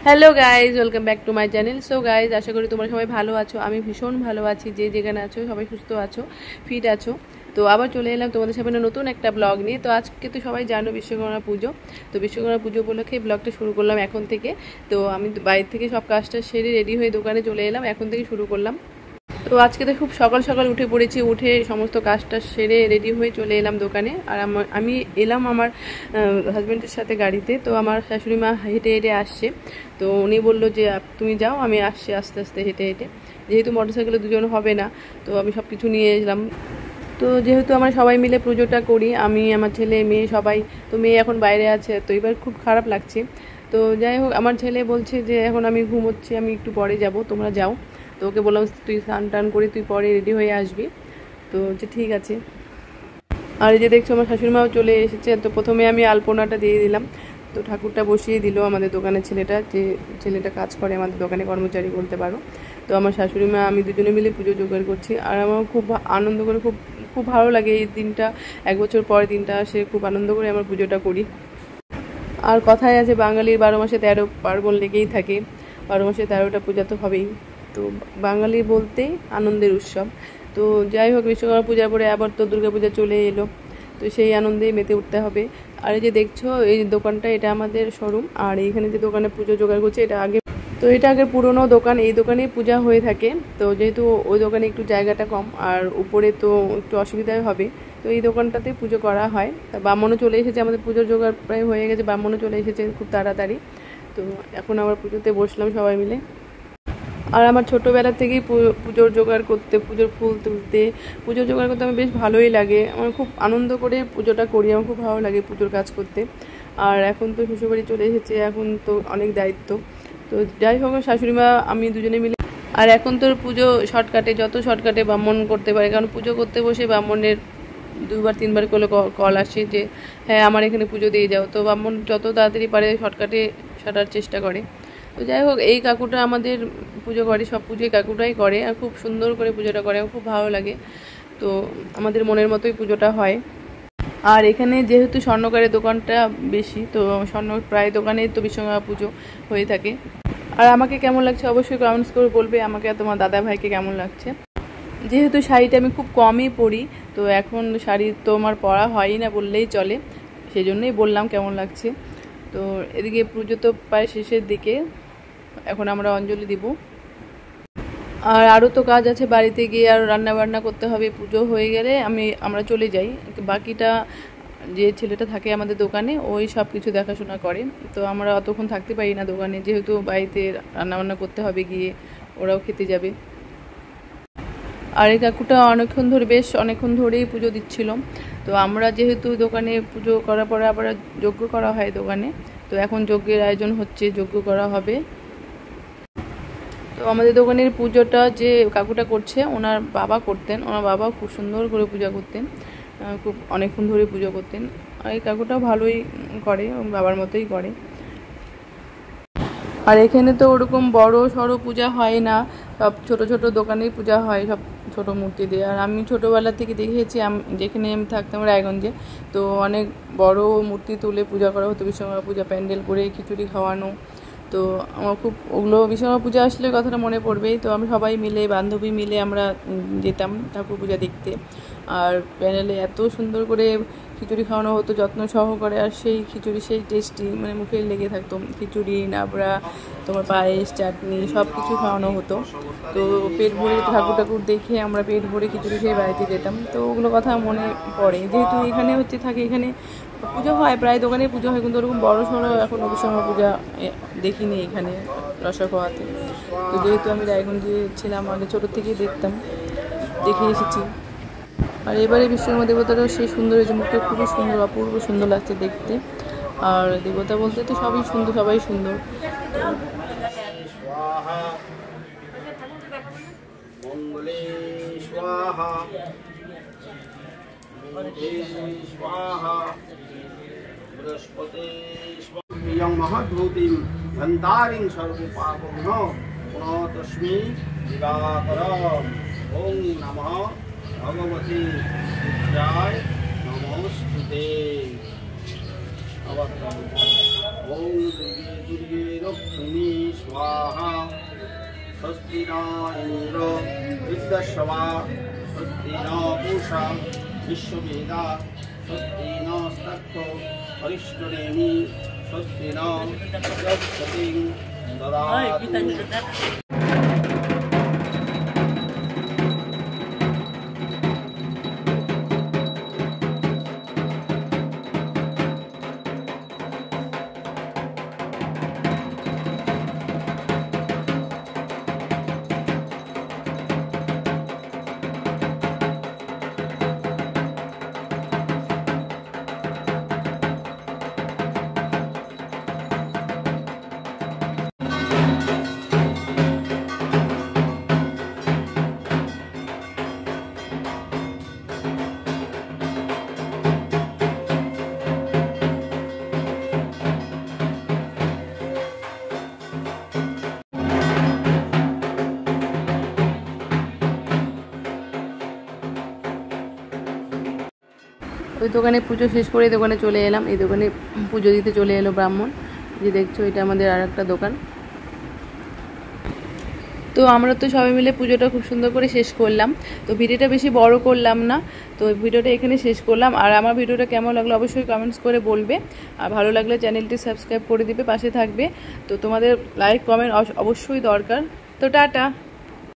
Hello guys, welcome back to my channel. So guys, আশা করি তোমরা সবাই ভালো আছো। আমি ভীষণ ভালো আছি। যে যেখানে আছো সবাই সুস্থ আছো, ফিট আছো। তো আবার চলে এলাম তোমাদের সামনে নতুন একটা ব্লগ নিয়ে। তো আজকে তো সবাই জানো বিশ্বকর্মা পুজো। তো বিশ্বকর্মা পুজো উপলক্ষে ব্লগটা শুরু করলাম এখন থেকে। তো আমি বাইরে থেকে সব কাজটা সেরে রেডি হয়ে দোকানে চলে এলাম, এখন থেকে শুরু করলাম। তো আজকে তো খুব সকাল সকাল উঠে পড়েছি, উঠে সমস্ত কাজটা সেরে রেডি হয়ে চলে এলাম দোকানে। আর আমি এলাম আমার হাজব্যান্ডের সাথে গাড়িতে। তো আমার শাশুড়ি মা হেঁটে হেঁটে আসছে। তো উনি বললো যে তুমি যাও, আমি আসছি আস্তে আস্তে হেঁটে হেঁটে। যেহেতু মোটরসাইকেলে দুজন হবে না, তো আমি সব কিছু নিয়ে এলাম। তো যেহেতু আমরা সবাই মিলে পুজোটা করি, আমি আমার ছেলে মেয়ে সবাই। তো মেয়ে এখন বাইরে আছে, তো এবার খুব খারাপ লাগছে। তো যাই হোক, আমার ছেলে বলছে যে এখন আমি ঘুমোচ্ছি, আমি একটু পরে যাব, তোমরা যাও। তো ওকে বললাম তুই স্নান টান করে তুই পরে রেডি হয়ে আসবি। তো যে ঠিক আছে। আর এই যে দেখছো আমার শাশুড়িমাও চলে এসেছে। তো প্রথমে আমি আলপনাটা দিয়ে দিলাম। তো ঠাকুরটা বসিয়ে দিল আমাদের দোকানের ছেলেটা, যে ছেলেটা কাজ করে আমাদের দোকানে, কর্মচারী বলতে পারো। তো আমার শাশুড়িমা আমি দুজনে মিলে পুজো জোগাড় করছি। আর আমার খুব আনন্দ করে, খুব খুব ভালো লাগে এই দিনটা। 1 বছর পরে দিনটা আসে, খুব আনন্দ করে আমার পুজোটা করি। আর কথায় আছে বাঙালির 12 মাসে 13 পার্বণ লেগেই থাকে, 12 মাসে 13টা পূজা তো হবেই। তো বাঙালি বলতেই আনন্দের উৎসব। তো যাই হোক, বিশ্বকর্মা পূজার পরে আবার তো দুর্গাপূজা চলে এলো। তো সেই আনন্দেই মেতে উঠতে হবে। আর এই যে দেখছো এই দোকানটা, এটা আমাদের শোরুম। আর এইখানে যে দোকানে পুজো জোগাড় করছে, এটা আগে, তো এটা আগে পুরনো দোকান, এই দোকানেই পূজা হয়ে থাকে। তো যেহেতু ওই দোকানে একটু জায়গাটা কম আর উপরে তো একটু অসুবিধাই হবে, তো এই দোকানটাতে পুজো করা হয়। তা ব্রাহ্মণও চলে এসেছে, আমাদের পুজোর জোগাড় প্রায় হয়ে গেছে, ব্রাহ্মণও চলে এসেছে খুব তাড়াতাড়ি। তো এখন আবার পুজোতে বসলাম সবাই মিলে। আর আমার ছোটোবেলা থেকেই পুজোর জোগাড় করতে, পুজোর ফুল তুলতে, পুজোর জোগাড় করতে আমার বেশ ভালোই লাগে। আমার খুব আনন্দ করে পুজোটা করি, আমার খুব ভালো লাগে পুজোর কাজ করতে। আর এখন তো শ্বশুরবাড়ি চলে এসেছে, এখন তো অনেক দায়িত্ব। তো যাই হোক, শাশুড়িমা আমি দুজনে মিলে। আর এখন তোর পুজো শর্টকাটে, যত শর্টকাটে ব্রাহ্মণ করতে পারে, কারণ পুজো করতে বসে ব্রাহ্মণের 2বার 3বার করে কল আসে যে হ্যাঁ আমার এখানে পুজো দিয়ে যাও। তো ব্রাহ্মণ যত তাড়াতাড়ি পারে শর্টকাটে সারার চেষ্টা করে। তো যাই হোক, এই কাকুটা আমাদের পুজো করে, সব পুজোই কাকুটাই করে। আর খুব সুন্দর করে পুজোটা করে, আমার খুব ভালো লাগে। তো আমাদের মনের মতোই পুজোটা হয়। আর এখানে যেহেতু স্বর্ণকারের দোকানটা বেশি, তো স্বর্ণ প্রায় দোকানেই তো বিশ্বকর্মা পুজো হয়ে থাকে। আর আমাকে কেমন লাগছে অবশ্যই কমেন্টস করে বলবে, আমাকে আর তোমার দাদা ভাইকে কেমন লাগছে। যেহেতু শাড়িটা আমি খুব কমই পরি, তো এখন শাড়ি তো আমার পরা হয়ই না বললেই চলে, সেই জন্যই বললাম কেমন লাগছে। তো এদিকে পুজো তো প্রায় শেষের দিকে, এখন আমরা অঞ্জলি দিব। আর আরও তো কাজ আছে, বাড়িতে গিয়ে আর রান্না বান্না করতে হবে। পুজো হয়ে গেলে আমরা চলে যাই। বাকিটা যে ছেলেটা থাকে আমাদের দোকানে, ওই সব কিছু দেখাশোনা করে। তো আমরা অতক্ষণ থাকতে পারি না দোকানে, যেহেতু বাড়িতে রান্নাবান্না করতে হবে, গিয়ে ওরাও খেতে যাবে। আর এই কাকুটা বেশ অনেকক্ষণ ধরেই পুজো দিচ্ছিল। তো আমরা যেহেতু দোকানে পুজো করার পরে আবার যজ্ঞ করা হয় দোকানে, তো এখন যজ্ঞের আয়োজন হচ্ছে, যজ্ঞ করা হবে। তো আমাদের দোকানের পুজোটা যে কাকুটা করছে, ওনার বাবা করতেন, ওনার বাবা খুব সুন্দর করে পূজা করতেন, খুব অনেকক্ষণ ধরে পুজো করতেন। আর এই কাকুটাও ভালোই করে, বাবার মতোই করে। আর এখানে তো ওরকম বড় সড়ো পূজা হয় না, সব ছোট ছোট দোকানেই পূজা হয়, সব ছোট মূর্তি দিয়ে। আর আমি ছোটোবেলা থেকে দেখেছি, যেখানে আমি থাকতাম রায়গঞ্জে, তো অনেক বড় মূর্তি তুলে পূজা করা হতো, বিশ্বকর্মা পূজা প্যান্ডেল করে খিচুড়ি খাওয়ানো। তো আমার খুব ওগুলো, বিশ্বকর্মা পূজা আসলে কথাটা মনে পড়বেই। তো আমি সবাই মিলে, বান্ধবী মিলে আমরা যেতাম ঠাকুর পূজা দেখতে। আর প্যান্ডেলে এত সুন্দর করে খিচুড়ি খাওয়ানো হতো যত্ন সহকারে। আর সেই খিচুড়ি সেই টেস্টি, মানে মুখে লেগে থাকতো। খিচুড়ি, নাবড়া, তোমার পায়েস, চাটনি সব কিছু খাওয়ানো হতো। তো পেট ভরে ঠাকুর দেখে আমরা পেট ভরে খিচুড়ি খেয়ে বাড়িতে যেতাম। তো ওগুলো কথা মনে পড়ে, যেহেতু এখানে থাকে, এখানে পুজো হয়, প্রায় দোকানে পুজো হয়, কিন্তু ওরকম বড়ো সড়ো এখন বিশ্বকর্মা পূজা দেখিনি এখানে রসাখোয়াতে। তো যেহেতু আমি রায়গঞ্জে ছিলাম আগে, ছোটোর থেকেই দেখে এসেছি। আর এবারে বিশ্বকর্মা দেবতাটাও সেই সুন্দর হয়েছে, মুখটা খুবই সুন্দর, অপূর্ব সুন্দর লাগছে দেখতে। আর দেবতা বলতে তো সবই সুন্দর, সবাই সুন্দর। महद्भूतिं धन्तारिं सर्वपापघ्न पुनतस्मै दिवाकरम्। ओं नमः भगवते रुद्राय नमोस्तुते। ओं दुर्गे रुक्मिणी स्वाहा स्वस्ति न इंद्रो वृद्धश्रवा स्वस्ति न पूषा विश्ववेदा स्वस्ति नस्तक्षो अरिष्टनेमि स्वस्ति न बृहस्पतिं ददातु। ওই দোকানে পুজো শেষ করে দোকানে চলে এলাম। এই দোকানে পুজো দিতে চলে এলো ব্রাহ্মণ, যে দেখছো এটা আমাদের আর একটা দোকান। তো আমরা তো সবাই মিলে পুজোটা খুব সুন্দর করে শেষ করলাম। তো ভিডিওটা বেশি বড় করলাম না, তো ভিডিওটা এখানে শেষ করলাম। আর আমার ভিডিওটা কেমন লাগলো অবশ্যই কমেন্টস করে বলবে, আর ভালো লাগলে চ্যানেলটি সাবস্ক্রাইব করে দিবে, পাশে থাকবে। তো তোমাদের লাইক কমেন্ট অবশ্যই দরকার। তো টাটা।